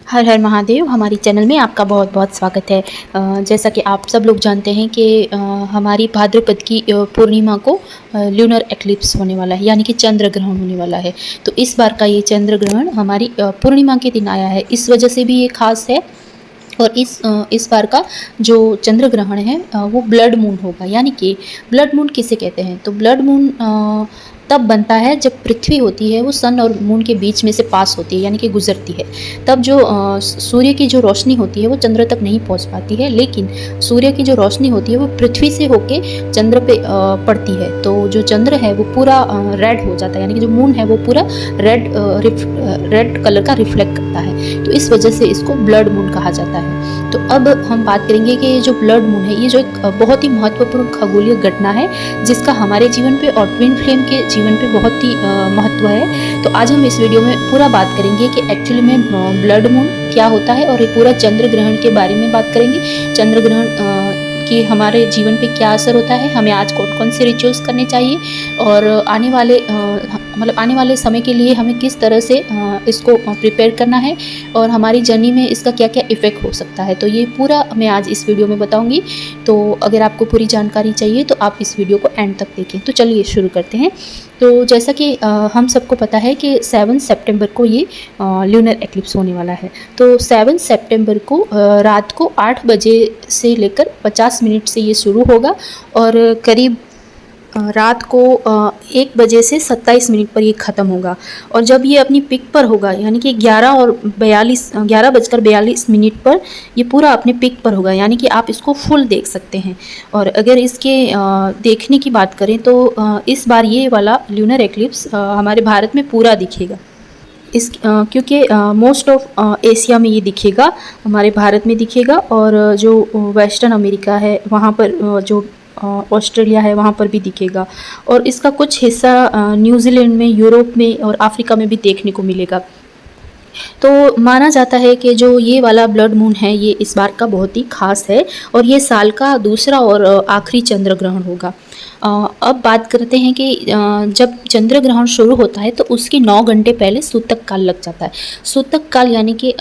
हर हर महादेव। हमारी चैनल में आपका बहुत बहुत स्वागत है। जैसा कि आप सब लोग जानते हैं कि हमारी भाद्रपद की पूर्णिमा को ल्यूनर एक्लिप्स होने वाला है, यानी कि चंद्र ग्रहण होने वाला है। तो इस बार का ये चंद्र ग्रहण हमारी पूर्णिमा के दिन आया है, इस वजह से भी ये खास है। और इस बार का जो चंद्र ग्रहण है वो ब्लड मून होगा। यानी कि ब्लड मून किसे कहते हैं? तो ब्लड मून तब बनता है जब पृथ्वी होती है वो सन और मून के बीच में से पास होती है, यानी कि गुजरती है। तब जो सूर्य की जो रोशनी होती है वो चंद्र तक नहीं पहुंच पाती है, लेकिन सूर्य की जो रोशनी होती है वो पृथ्वी से होके चंद्र पे पड़ती है। तो जो चंद्र है वो पूरा रेड हो जाता है, यानी कि जो मून है वो पूरा रेड कलर का रिफ्लेक्ट करता है। तो इस वजह से इसको ब्लड मून कहा जाता है। तो अब हम बात करेंगे कि ये जो ब्लड मून है ये जो एक बहुत ही महत्वपूर्ण खगोलीय घटना है, जिसका हमारे जीवन पे और ट्विन फ्लेम के जीवन पे बहुत ही महत्व है। तो आज हम इस वीडियो में पूरा बात करेंगे कि एक्चुअली में ब्लड मून क्या होता है, और ये पूरा चंद्र ग्रहण के बारे में बात करेंगे। चंद्र ग्रहण कि हमारे जीवन पे क्या असर होता है, हमें आज कौन कौन से रिचुअल्स करने चाहिए, और आने वाले समय के लिए हमें किस तरह से इसको प्रिपेयर करना है, और हमारी जर्नी में इसका क्या क्या इफ़ेक्ट हो सकता है। तो ये पूरा मैं आज इस वीडियो में बताऊंगी। तो अगर आपको पूरी जानकारी चाहिए तो आप इस वीडियो को एंड तक देखें। तो चलिए शुरू करते हैं। तो जैसा कि हम सबको पता है कि 7 सितंबर को ये ल्यूनर एक्लिप्स होने वाला है। तो 7 सितंबर को रात को 8 बजे से लेकर 50 मिनट से ये शुरू होगा, और करीब रात को 1 बजे से 27 मिनट पर ये ख़त्म होगा। और जब ये अपनी पिक पर होगा, यानी कि 11 बजकर 42 मिनट पर ये पूरा अपने पिक पर होगा, यानी कि आप इसको फुल देख सकते हैं। और अगर इसके देखने की बात करें तो इस बार ये वाला ल्यूनर एक्लिप्स हमारे भारत में पूरा दिखेगा। क्योंकि मोस्ट ऑफ एशिया में ये दिखेगा, हमारे भारत में दिखेगा, और जो वेस्टर्न अमेरिका है वहाँ पर, जो ऑस्ट्रेलिया है वहाँ पर भी दिखेगा, और इसका कुछ हिस्सा न्यूजीलैंड में, यूरोप में और अफ्रीका में भी देखने को मिलेगा। तो माना जाता है कि जो ये वाला ब्लड मून है ये इस बार का बहुत ही खास है, और ये साल का दूसरा और आखिरी चंद्र ग्रहण होगा। अब बात करते हैं कि जब चंद्र ग्रहण शुरू होता है तो उसके 9 घंटे पहले सूतक काल लग जाता है। सूतक काल यानी कि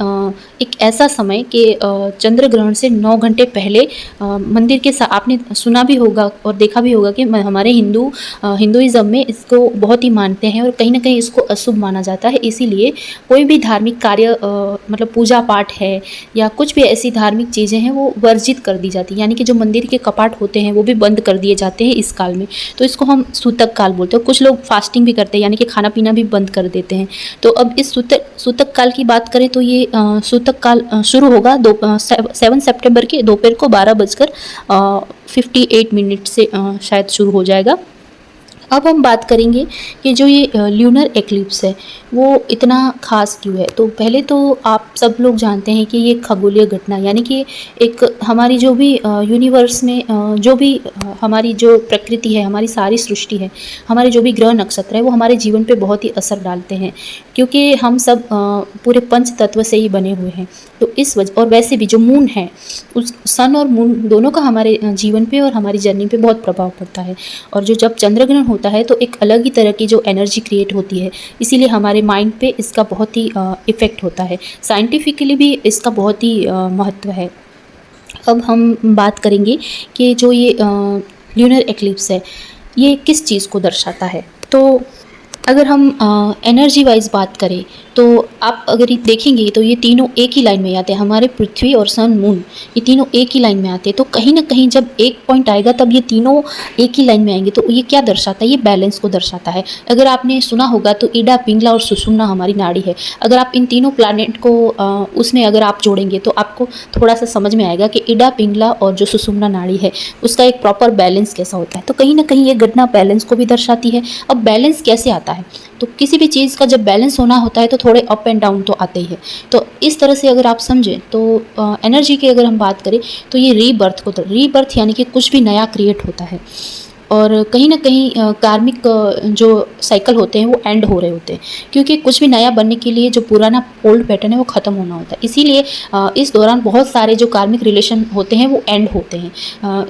एक ऐसा समय कि चंद्र ग्रहण से 9 घंटे पहले मंदिर के साथ, आपने सुना भी होगा और देखा भी होगा कि हमारे हिंदुइज्म में इसको बहुत ही मानते हैं, और कहीं ना कहीं इसको अशुभ माना जाता है। इसीलिए कोई भी धार्मिक कार्य मतलब पूजा पाठ है या कुछ भी ऐसी धार्मिक चीज़ें हैं वो वर्जित कर दी जाती है, यानी कि जो मंदिर के कपाट होते हैं वो भी बंद कर दिए जाते हैं इस काल में। तो इसको हम सूतक काल बोलते हैं। कुछ लोग फास्टिंग भी करते हैं, यानी कि खाना पीना भी बंद कर देते हैं। तो अब इस सूतक काल की बात करें तो ये सूतक काल शुरू होगा 7 सितंबर के दोपहर को 12:58 से शायद शुरू हो जाएगा। अब हम बात करेंगे कि जो ये ल्यूनर एक्लिप्स है वो इतना खास क्यों है। तो पहले तो आप सब लोग जानते हैं कि ये खगोलीय घटना, यानी कि एक हमारी जो भी यूनिवर्स में जो भी हमारी जो प्रकृति है, हमारी सारी सृष्टि है, हमारे जो भी ग्रह नक्षत्र है वो हमारे जीवन पे बहुत ही असर डालते हैं, क्योंकि हम सब पूरे पंच तत्व से ही बने हुए हैं। तो इस वजह, और वैसे भी जो मून है, उस सन और मून दोनों का हमारे जीवन पे और हमारी जर्नी पे बहुत प्रभाव पड़ता है। और जो जब चंद्र ग्रहण होता है तो एक अलग ही तरह की जो एनर्जी क्रिएट होती है, इसीलिए हमारे माइंड पे इसका बहुत ही इफ़ेक्ट होता है। साइंटिफिकली भी इसका बहुत ही महत्व है। अब हम बात करेंगे कि जो ये ल्यूनर एक्लिप्स है ये किस चीज़ को दर्शाता है। तो अगर हम एनर्जी वाइज बात करें तो आप अगर ये देखेंगे तो ये तीनों एक ही लाइन में आते हैं। हमारे पृथ्वी और सन मून ये तीनों एक ही लाइन में आते हैं। तो कहीं ना कहीं जब एक पॉइंट आएगा तब ये तीनों एक ही लाइन में आएंगे। तो ये क्या दर्शाता है? ये बैलेंस को दर्शाता है। अगर आपने सुना होगा तो ईडा, पिंगला और सुषुम्ना हमारी नाड़ी है। अगर आप इन तीनों प्लैनेट को उसमें अगर आप जोड़ेंगे तो आपको थोड़ा सा समझ में आएगा कि ईडा, पिंगला और जो सुषुम्ना नाड़ी है उसका एक प्रॉपर बैलेंस कैसा होता है। तो कहीं ना कहीं ये घटना बैलेंस को भी दर्शाती है। अब बैलेंस कैसे आता है? तो किसी भी चीज़ का जब बैलेंस होना होता है तो थोड़े अप एंड डाउन तो आते ही है। तो इस तरह से अगर आप समझें तो एनर्जी की अगर हम बात करें तो ये रीबर्थ यानी कि कुछ भी नया क्रिएट होता है। और कहीं न कहीं कार्मिक जो साइकिल होते हैं वो एंड हो रहे होते हैं, क्योंकि कुछ भी नया बनने के लिए जो पुराना ओल्ड पैटर्न है वो ख़त्म होना होता है। इसीलिए इस दौरान बहुत सारे जो कार्मिक रिलेशन होते हैं वो एंड होते हैं।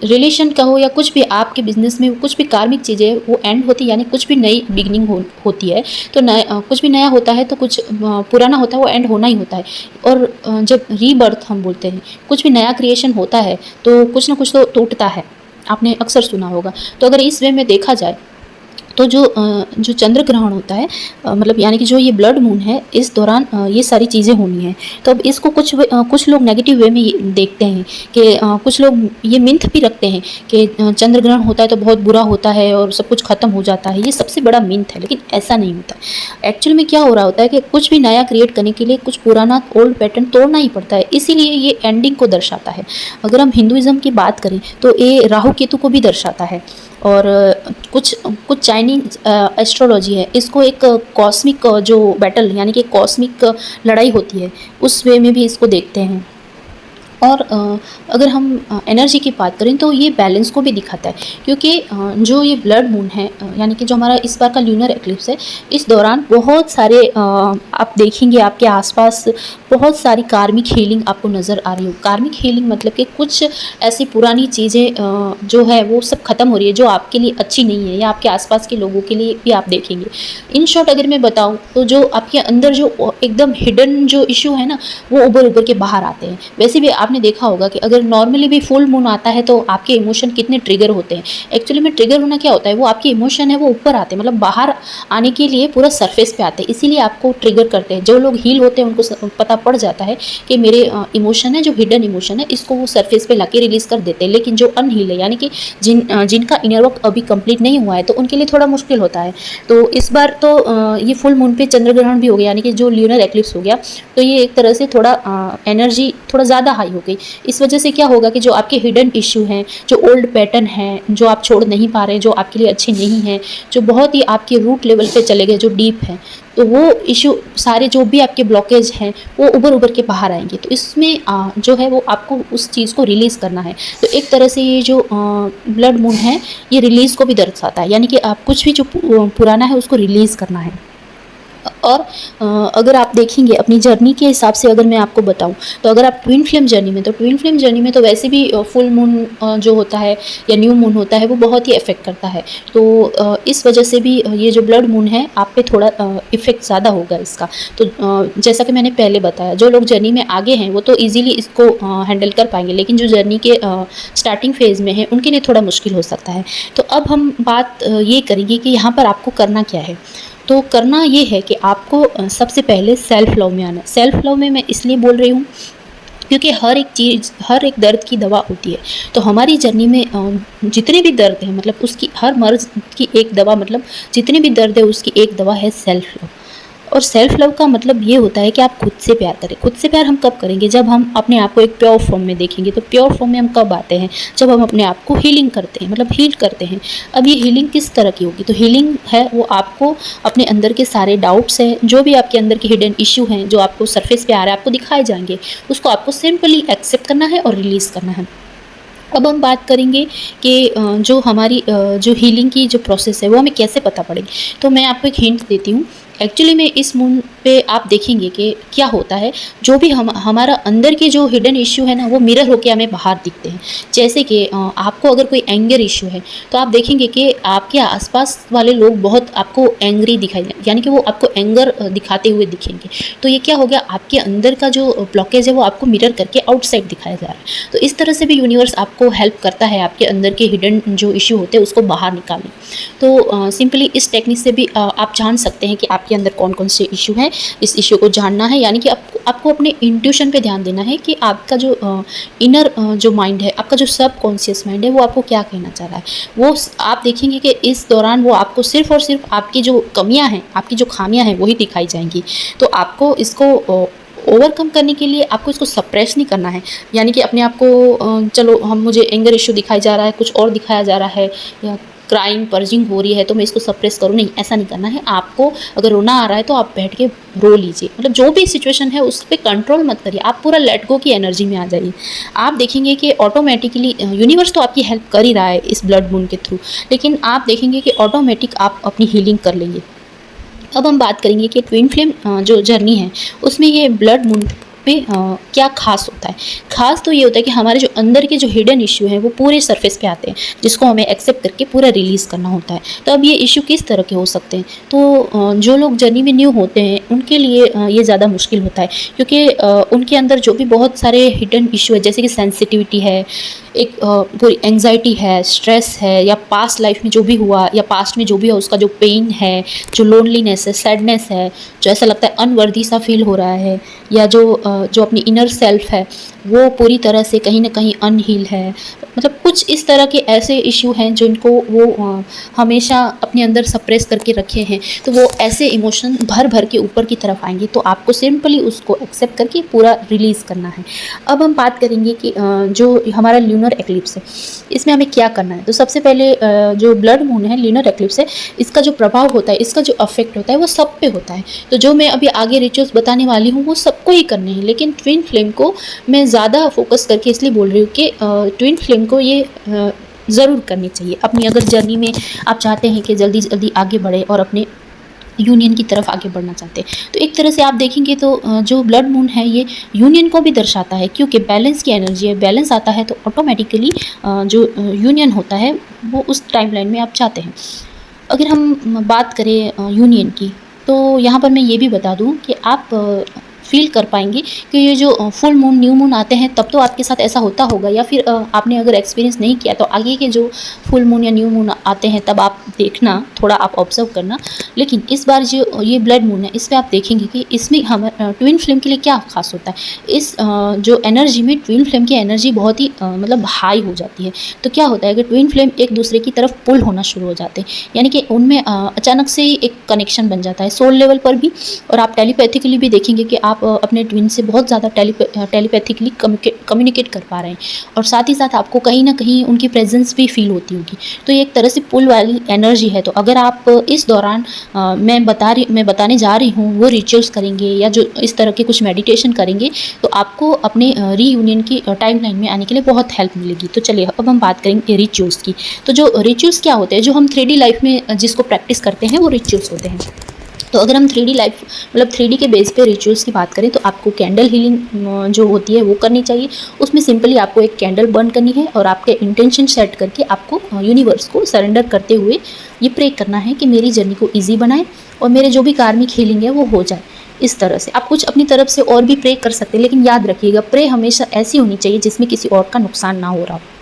रिलेशन कहो या कुछ भी आपके बिज़नेस में कुछ भी कार्मिक चीज़ें वो एंड होती है, यानी कुछ भी नई बिगिनिंग होती है। तो कुछ भी नया होता है तो कुछ पुराना होता है वो एंड होना ही होता है। और जब रीबर्थ हम बोलते हैं, कुछ भी नया क्रिएशन होता है तो कुछ ना कुछ तो टूटता है, आपने अक्सर सुना होगा। तो अगर इस वे में देखा जाए तो जो चंद्र ग्रहण होता है, मतलब यानी कि जो ये ब्लड मून है, इस दौरान ये सारी चीज़ें होनी हैं। तो अब इसको कुछ लोग नेगेटिव वे में ये देखते हैं कि कुछ लोग ये मिथ भी रखते हैं कि चंद्र ग्रहण होता है तो बहुत बुरा होता है और सब कुछ ख़त्म हो जाता है। ये सबसे बड़ा मिथ है, लेकिन ऐसा नहीं होता। एक्चुअल में क्या हो रहा होता है कि कुछ भी नया क्रिएट करने के लिए कुछ पुराना ओल्ड पैटर्न तोड़ना ही पड़ता है, इसीलिए ये एंडिंग को दर्शाता है। अगर हम हिंदुइज़्म की बात करें तो ये राहु केतु को भी दर्शाता है। और कुछ चाइनीज एस्ट्रोलॉजी है, इसको एक कॉस्मिक जो बैटल यानी कि कॉस्मिक लड़ाई होती है उस वे में भी इसको देखते हैं। और अगर हम एनर्जी की बात करें तो ये बैलेंस को भी दिखाता है, क्योंकि जो ये ब्लड मून है, यानी कि जो हमारा इस बार का ल्यूनर एक्लिप्स है, इस दौरान बहुत सारे आप देखेंगे आपके आसपास बहुत सारी कार्मिक हीलिंग आपको नज़र आ रही हो। कार्मिक हीलिंग मतलब कि कुछ ऐसी पुरानी चीज़ें जो है वो सब ख़त्म हो रही है जो आपके लिए अच्छी नहीं है, या आपके आसपास के लोगों के लिए भी आप देखेंगे। इन शॉर्ट अगर मैं बताऊँ तो जो आपके अंदर जो एकदम हिडन जो इशू है ना, वो उभर के बाहर आते हैं। वैसे भी आपने देखा होगा कि अगर नॉर्मली भी फुल मून आता है तो आपके इमोशन कितने ट्रिगर होते हैं। एक्चुअली में ट्रिगर होना क्या होता है, वो आपके इमोशन है वो ऊपर आते हैं, मतलब बाहर आने के लिए पूरा सरफेस पे आते हैं, इसीलिए आपको ट्रिगर करते हैं। जो लोग हील होते हैं उनको पता पड़ जाता है कि मेरे इमोशन है, जो हिडन इमोशन है, इसको वो सरफेस पे लाके रिलीज कर देते हैं। लेकिन जो अनहील है, यानी कि जिनका इनर वर्क अभी कंप्लीट नहीं हुआ है, तो उनके लिए थोड़ा मुश्किल होता है। तो इस बार तो ये फुल मून पे चंद्र ग्रहण भी हो गया, यानी कि जो ल्यूनर एक्लिप्स हो गया, तो ये एक तरह से थोड़ा एनर्जी थोड़ा ज़्यादा हाई हो गई। इस वजह से क्या होगा कि जो आपके हिडन इशू हैं, जो ओल्ड पैटर्न हैं, जो आप छोड़ नहीं पा रहे हैं, जो आपके लिए अच्छे नहीं हैं, जो बहुत ही आपके रूट लेवल पे चले गए, जो डीप हैं, तो वो इशू सारे जो भी आपके ब्लॉकेज हैं वो उभर के बाहर आएंगे। तो इसमें जो है वो आपको उस चीज़ को रिलीज़ करना है। तो एक तरह से ये जो ब्लड मून है ये रिलीज़ को भी दर्शाता है, यानी कि आप कुछ भी जो पुराना है उसको रिलीज़ करना है। और अगर आप देखेंगे अपनी जर्नी के हिसाब से, अगर मैं आपको बताऊं, तो अगर आप ट्विन फ्लेम जर्नी में तो वैसे भी फुल मून जो होता है या न्यू मून होता है वो बहुत ही इफेक्ट करता है। तो इस वजह से भी ये जो ब्लड मून है आप पे थोड़ा इफेक्ट ज़्यादा होगा इसका। तो जैसा कि मैंने पहले बताया, जो लोग जर्नी में आगे हैं वो तो ईजिली इसको हैंडल कर पाएंगे, लेकिन जो जर्नी के स्टार्टिंग फेज़ में है उनके लिए थोड़ा मुश्किल हो सकता है। तो अब हम बात ये करेंगे कि यहाँ पर आपको करना क्या है। तो करना ये है कि आपको सबसे पहले सेल्फ लव में आना है। सेल्फ लव में मैं इसलिए बोल रही हूँ क्योंकि हर एक चीज़, हर एक दर्द की दवा होती है। तो हमारी जर्नी में जितने भी दर्द हैं, मतलब उसकी हर मर्ज़ की एक दवा, मतलब जितने भी दर्द है उसकी एक दवा है सेल्फ लव। और सेल्फ लव का मतलब ये होता है कि आप खुद से प्यार करें। खुद से प्यार हम कब करेंगे, जब हम अपने आप को एक प्योर फॉर्म में देखेंगे। तो प्योर फॉर्म में हम कब आते हैं, जब हम अपने आप को हीलिंग करते हैं, मतलब हील करते हैं। अब ये हीलिंग किस तरह की होगी, तो हीलिंग है वो आपको अपने अंदर के सारे डाउट्स हैं, जो भी आपके अंदर के हिडन इशू हैं, जो आपको सरफेस पे आ रहा है, आपको दिखाए जाएंगे, उसको आपको सिंपली एक्सेप्ट करना है और रिलीज़ करना है। अब हम बात करेंगे कि जो हमारी जो हीलिंग की जो प्रोसेस है वो हमें कैसे पता पड़ेगी। तो मैं आपको एक हिंट देती हूँ। एक्चुअली में इस मून पे आप देखेंगे कि क्या होता है, जो भी हमारा अंदर के जो हिडन इश्यू है ना, वो मिरर होके हमें बाहर दिखते हैं। जैसे कि आपको अगर कोई एंगर इश्यू है तो आप देखेंगे कि आपके आसपास वाले लोग बहुत आपको एंग्री दिखाई दें, यानी कि वो आपको एंगर दिखाते हुए दिखेंगे। तो ये क्या हो गया, आपके अंदर का जो ब्लॉकेज है वो आपको मिरर करके आउटसाइड दिखाया जा रहा है। तो इस तरह से भी यूनिवर्स आपको हेल्प करता है आपके अंदर के हिडन जो इश्यू होते हैं उसको बाहर निकालने। तो सिंपली इस टेक्निक से भी आप जान सकते हैं कि आपके अंदर कौन कौन से इशू हैं। इस इशू को जानना है, यानी कि आपको अपने इंट्यूशन पे ध्यान देना है कि आपका जो इनर जो माइंड है, आपका जो सब कॉन्शियस माइंड है, वो आपको क्या कहना चाह रहा है। वो आप देखेंगे कि इस दौरान वो आपको सिर्फ और सिर्फ आपकी जो कमियां हैं, आपकी जो खामियां हैं, वही दिखाई जाएंगी। तो आपको इसको ओवरकम करने के लिए आपको इसको सप्रेस नहीं करना है, यानी कि अपने आप को चलो मुझे एंगर इशू दिखाई जा रहा है, कुछ और दिखाया जा रहा है, या क्राइम पर्जिंग हो रही है तो मैं इसको सप्रेस करूँ, नहीं, ऐसा नहीं करना है। आपको अगर रोना आ रहा है तो आप बैठ के रो लीजिए, मतलब जो भी सिचुएशन है उस पर कंट्रोल मत करिए, आप पूरा लेट गो की एनर्जी में आ जाइए। आप देखेंगे कि ऑटोमेटिकली यूनिवर्स तो आपकी हेल्प कर ही रहा है इस ब्लड मून के थ्रू, लेकिन आप देखेंगे कि ऑटोमेटिक आप अपनी हीलिंग कर लेंगे। अब हम बात करेंगे कि ट्विन फ्लेम जो जर्नी है उसमें ये ब्लड मून में क्या खास होता है। खास तो ये होता है कि हमारे जो अंदर के जो हिडन इश्यू हैं वो पूरे सरफेस पे आते हैं, जिसको हमें एक्सेप्ट करके पूरा रिलीज़ करना होता है। तो अब ये इश्यू किस तरह के हो सकते हैं, तो जो लोग जर्नी में न्यू होते हैं उनके लिए ये ज़्यादा मुश्किल होता है, क्योंकि उनके अंदर जो भी बहुत सारे हिडन इश्यू है, जैसे कि सेंसिटिविटी है, एक पूरी एंग्जाइटी है, स्ट्रेस है, या पास्ट लाइफ में जो भी हुआ या पास्ट में जो भी है उसका जो पेन है, जो लोनलीनेस है, सैडनेस है, जो ऐसा लगता है अनवर्दी सा फील हो रहा है, या जो अपनी इनर सेल्फ है वो पूरी तरह से कहीं ना कहीं अनहील है, मतलब कुछ इस तरह के ऐसे इश्यू हैं जिनको वो हमेशा अपने अंदर सप्रेस करके रखे हैं, तो वो ऐसे इमोशन भर भर के ऊपर की तरफ आएंगे, तो आपको सिंपली उसको एक्सेप्ट करके पूरा रिलीज़ करना है। अब हम बात करेंगे कि जो हमारा ल्यूनर एक्लिप्स है इसमें हमें क्या करना है। तो सबसे पहले जो ब्लड मून है, ल्यूनर एक्लिप्स है, इसका जो प्रभाव होता है, इसका जो अफेक्ट होता है वो सब पे होता है। तो जो मैं अभी आगे रिचुअल्स बताने वाली हूँ वो सबको ही करने हैं, लेकिन ट्विन फ्लेम को मैं ज़्यादा फोकस करके इसलिए बोल रही हूँ कि ट्विन फ्लेम को ये ज़रूर करनी चाहिए अपनी, अगर जर्नी में आप चाहते हैं कि जल्दी जल्दी आगे बढ़े और अपने यूनियन की तरफ आगे बढ़ना चाहते हैं। तो एक तरह से आप देखेंगे तो जो ब्लड मून है ये यूनियन को भी दर्शाता है, क्योंकि बैलेंस की एनर्जी है, बैलेंस आता है तो ऑटोमेटिकली जो यूनियन होता है वो उस टाइमलाइन में आप चाहते हैं। अगर हम बात करें यूनियन की, तो यहाँ पर मैं ये भी बता दूँ कि आप फील कर पाएंगे कि ये जो फुल मून न्यू मून आते हैं तब तो आपके साथ ऐसा होता होगा, या फिर आपने अगर एक्सपीरियंस नहीं किया तो आगे के जो फुल मून या न्यू मून आते हैं तब आप देखना, थोड़ा आप ऑब्जर्व करना। लेकिन इस बार जो ये ब्लड मून है इस पर आप देखेंगे कि इसमें हम ट्विन फ्लेम के लिए क्या खास होता है। इस जो एनर्जी में ट्विन फ्लेम की एनर्जी बहुत ही मतलब हाई हो जाती है। तो क्या होता है कि ट्विन फ्लेम एक दूसरे की तरफ पुल होना शुरू हो जाते हैं, यानी कि उनमें अचानक से ही एक कनेक्शन बन जाता है सोल लेवल पर भी, और आप टेलीपैथिकली भी देखेंगे कि आप अपने ट्विन से बहुत ज़्यादा टेलीपैथिकली कम्युनिकेट कर पा रहे हैं, और साथ ही साथ आपको कहीं ना कहीं उनकी प्रेजेंस भी फील होती होगी। तो ये एक तरह से पुल वाली एनर्जी है। तो अगर आप इस दौरान मैं बताने जा रही हूँ वो रिचुअल्स करेंगे या जो इस तरह के कुछ मेडिटेशन करेंगे तो आपको अपने रीयूनियन की टाइमलाइन में आने के लिए बहुत हेल्प मिलेगी। तो चलिए अब हम बात करेंगे रिचुअल्स की। तो जो रिचुअल्स क्या होते हैं, जो हम 3D लाइफ में जिसको प्रैक्टिस करते हैं वो रिचुअल्स होते हैं। तो अगर हम 3D लाइफ मतलब 3D के बेस पे रिचुअल्स की बात करें तो आपको कैंडल हीलिंग जो होती है वो करनी चाहिए। उसमें सिंपली आपको एक कैंडल बर्न करनी है और आपके इंटेंशन सेट करके आपको यूनिवर्स को सरेंडर करते हुए ये प्रे करना है कि मेरी जर्नी को ईजी बनाए और मेरे जो भी कार्मिक हीलिंग है वो हो जाए। इस तरह से आप कुछ अपनी तरफ से और भी प्रे कर सकते हैं, लेकिन याद रखिएगा प्रे हमेशा ऐसी होनी चाहिए जिसमें किसी और का नुकसान ना हो रहा हो।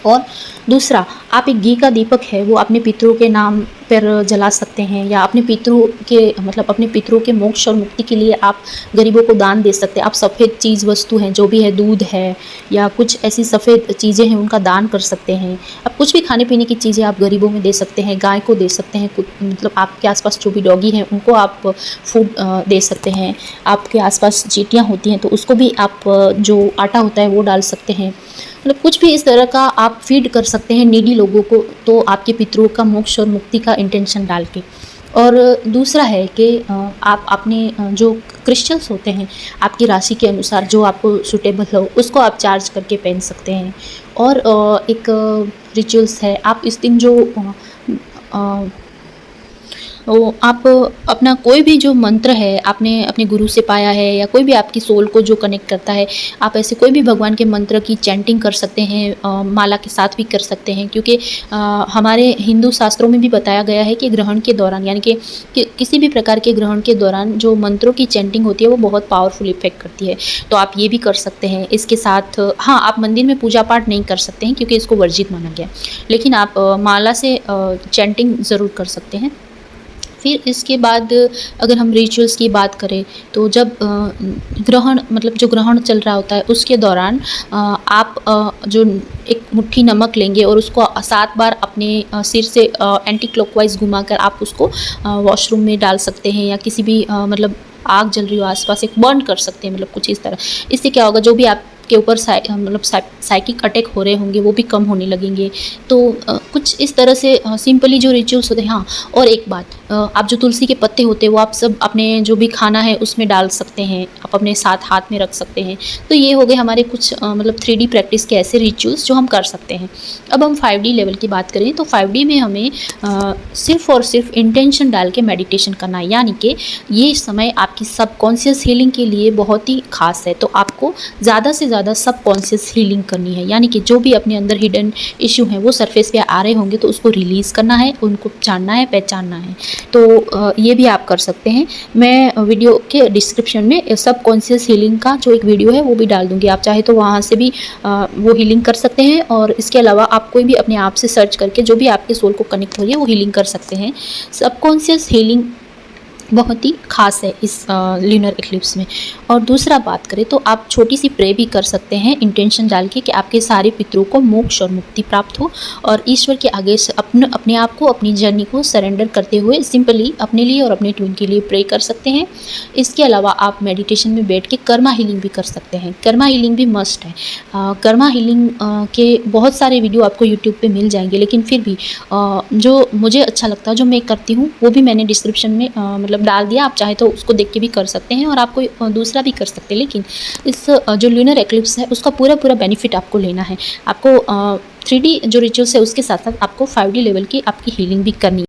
और दूसरा, आप एक घी का दीपक है वो अपने पितरों के नाम पर जला सकते हैं, या अपने पितरों के मतलब अपने पितरों के मोक्ष और मुक्ति के लिए आप गरीबों को दान दे सकते हैं। आप सफ़ेद चीज़ वस्तु हैं जो भी है, दूध है या कुछ ऐसी सफ़ेद चीज़ें हैं उनका दान कर सकते हैं। आप कुछ भी खाने पीने की चीज़ें आप गरीबों में दे सकते हैं, गाय को दे सकते हैं, मतलब आपके आसपास जो भी डॉगी हैं उनको आप फूड दे सकते हैं। आपके आसपास चींटियाँ होती हैं तो उसको भी आप जो आटा होता है वो डाल सकते हैं। मतलब कुछ भी इस तरह का आप फीड कर सकते हैं नीडी लोगों को, तो आपके पितरों का मोक्ष और मुक्ति का इंटेंशन डाल के। और दूसरा है कि आप अपने जो क्रिस्टल्स होते हैं आपकी राशि के अनुसार जो आपको सूटेबल हो उसको आप चार्ज करके पहन सकते हैं। और एक रिचुअल्स है, आप इस दिन जो तो आप अपना कोई भी जो मंत्र है आपने अपने गुरु से पाया है या कोई भी आपकी सोल को जो कनेक्ट करता है, आप ऐसे कोई भी भगवान के मंत्र की चैंटिंग कर सकते हैं, माला के साथ भी कर सकते हैं। क्योंकि हमारे हिंदू शास्त्रों में भी बताया गया है कि ग्रहण के दौरान यानी कि किसी भी प्रकार के ग्रहण के दौरान जो मंत्रों की चैंटिंग होती है वो बहुत पावरफुल इफेक्ट करती है। तो आप ये भी कर सकते हैं। इसके साथ हाँ, आप मंदिर में पूजा पाठ नहीं कर सकते हैं क्योंकि इसको वर्जित माना गया, लेकिन आप माला से चैंटिंग ज़रूर कर सकते हैं। फिर इसके बाद अगर हम रिचुअल्स की बात करें तो जब ग्रहण मतलब जो ग्रहण चल रहा होता है उसके दौरान आप जो एक मुट्ठी नमक लेंगे और उसको 7 बार अपने सिर से एंटी क्लॉकवाइज घुमाकर आप उसको वॉशरूम में डाल सकते हैं, या किसी भी मतलब आग जल रही हो आसपास एक बर्न कर सकते हैं, मतलब कुछ इस तरह। इससे क्या होगा, जो भी आप आपके ऊपर मतलब साइकिक अटैक हो रहे होंगे वो भी कम होने लगेंगे। तो कुछ इस तरह से सिंपली जो रिचुअल्स होते हैं। हाँ, और एक बात, आप जो तुलसी के पत्ते होते हैं वो आप सब अपने जो भी खाना है उसमें डाल सकते हैं, आप अपने साथ हाथ में रख सकते हैं। तो ये हो गए हमारे कुछ मतलब 3D प्रैक्टिस के ऐसे रिचुअल्स जो हम कर सकते हैं। अब हम 5D लेवल की बात करें तो 5D में हमें सिर्फ़ और सिर्फ इंटेंशन डाल के मेडिटेशन करना है, यानी कि ये समय आपकी सबकॉन्शियस हीलिंग के लिए बहुत ही खास है। तो आपको ज़्यादा से ज़्यादा सबकॉन्शियस हीलिंग करनी है, यानी कि जो भी अपने अंदर हिडन इश्यू हैं वो सरफेस पे आ रहे होंगे तो उसको रिलीज़ करना है, उनको जानना है, पहचानना है। तो ये भी आप कर सकते हैं। मैं वीडियो के डिस्क्रिप्शन में सबकॉन्शियस हीलिंग का जो एक वीडियो है वो भी डाल दूँगी, आप चाहे तो वहाँ से भी वो हीलिंग कर सकते हैं। और इसके अलावा आप कोई भी अपने आप से सर्च करके जो भी आपके सोल को कनेक्ट हो रही है वो हीलिंग कर सकते हैं। सबकॉन्शियस हीलिंग बहुत ही ख़ास है इस ल्यूनर एक्लिप्स में। और दूसरा बात करें तो आप छोटी सी प्रे भी कर सकते हैं इंटेंशन डाल के कि आपके सारे पितरों को मोक्ष और मुक्ति प्राप्त हो, और ईश्वर के आगे से अपने आप को, अपनी जर्नी को सरेंडर करते हुए सिंपली अपने लिए और अपने ट्विन के लिए प्रे कर सकते हैं। इसके अलावा आप मेडिटेशन में बैठ के कर्मा हीलिंग भी कर सकते हैं। कर्मा हीलिंग भी मस्ट है। कर्मा हीलिंग के बहुत सारे वीडियो आपको यूट्यूब पे मिल जाएंगे, लेकिन फिर भी जो मुझे अच्छा लगता है, जो मैं करती हूँ, वो भी मैंने डिस्क्रिप्शन में मतलब डाल दिया। आप चाहे तो उसको देख के भी कर सकते हैं और आप कोई दूसरा भी कर सकते हैं। लेकिन इस जो ल्यूनर एक्लिप्स है उसका पूरा बेनिफिट आपको लेना है। आपको 3D जो रिचुअल्स है उसके साथ साथ आपको 5D लेवल की आपकी हीलिंग भी करनी है।